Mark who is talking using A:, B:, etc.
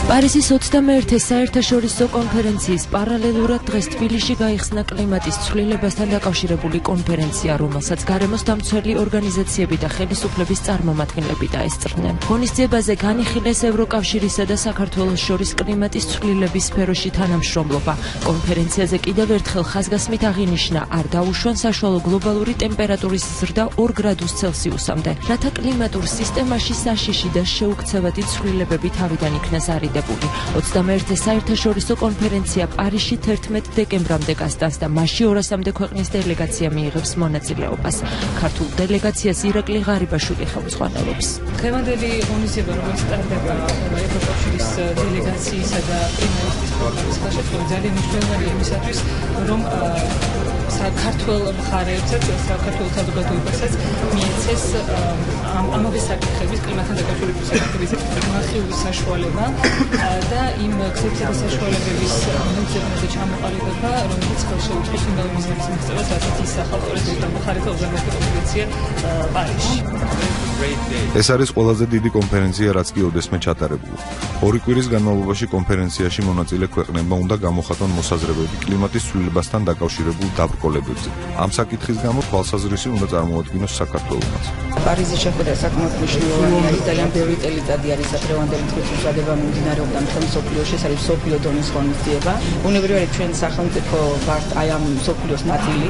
A: პარიზის 21 საერთაშორისო კონფერენციის პარალელურად დღეს თბილისში გაიხსნა კლიმატის ცვლილებასთან დაკავშირებული კონფერენცია, რომელსაც გარემოს დამცველი ორგანიზაციები და ხელისუფლების წარმომადგენლები დაესწრნენ. ღონისძიებაზე განიხილეს ევროკავშირისა და საქართველოს შორის კლიმატის ცვლილების სფეროში თანამშრომლობა. კონფერენციაზე კიდევ ერთხელ ხაზგასმით აღინიშნა, არ დაუშვან საშუალო გლობალური ტემპერატურის ზრდა 2 გრადუს ცელსიუსამდე, რათა კლიმატურ სისტემაში საშიში და შეუქცევადი ცვლილებები თავიდან იქნას არიდებული. 21 საერთაშორისო კონფერენცია პარიზში 11 დეკემბრამდე გასტანს და მასში 200-მდე ქვეყნის დელეგაცია მიიღებს მონაწილეობას. ქართულ დელეგაციას ირაკლი ღარიბაშვილი ხელმძღვანელობს.
B: დღევანდელი ღონისძიება, რომელიც ტარდება ევროკავშირის დელეგაციისა და პრემიერის პროგრამის ხელშეწყობით, ძალიან მნიშვნელოვანია იმისათვის, რომ საქართველოს მხარეებსაც, საქართველოს საზოგადოებასაც მიეცეს ამავე საკითხების კლიმატთან დაკავშირებული საკითხების მახვილის საშუალება და იმ გზებისა და საშუალებების მოძებნა და ჩამოყალიბება, რომელიც ხელშეუწყობს იმ მიზნების მიღწევას, რასაც ისახავს მხარეთა 21 კონფერენცია პარიზში.
C: ეს არის ყველაზე დიდი კონფერენცია, რაც კი ოდესმე ჩატარებულა. 2 კვირის განმავლობაში კონფერენციაში მონაწილე ქვეყნებმა უნდა გამოხატონ მოსაზრებები კლიმატის ცვლილებასთან დაკავშირებულ დაბრკოლებებზე. ამ საკითხის გამო თვალსაზრისი უნდა წარმოადგინოს საქართველოსაც.
D: პარიზის შეხვედრა საკმაოდ მნიშვნელოვანია, ძალიან ბევრი წელიწადი არის დღევანდელი დღის უსადება მიმდინარეობდა მთელ მსოფლიოში, ეს არის მსოფლიო დონის ღონისძიება. ბუნებრივია, ჩვენ სახელმწიფო ვართ აი ამ მსოფლიოს ნაწილი.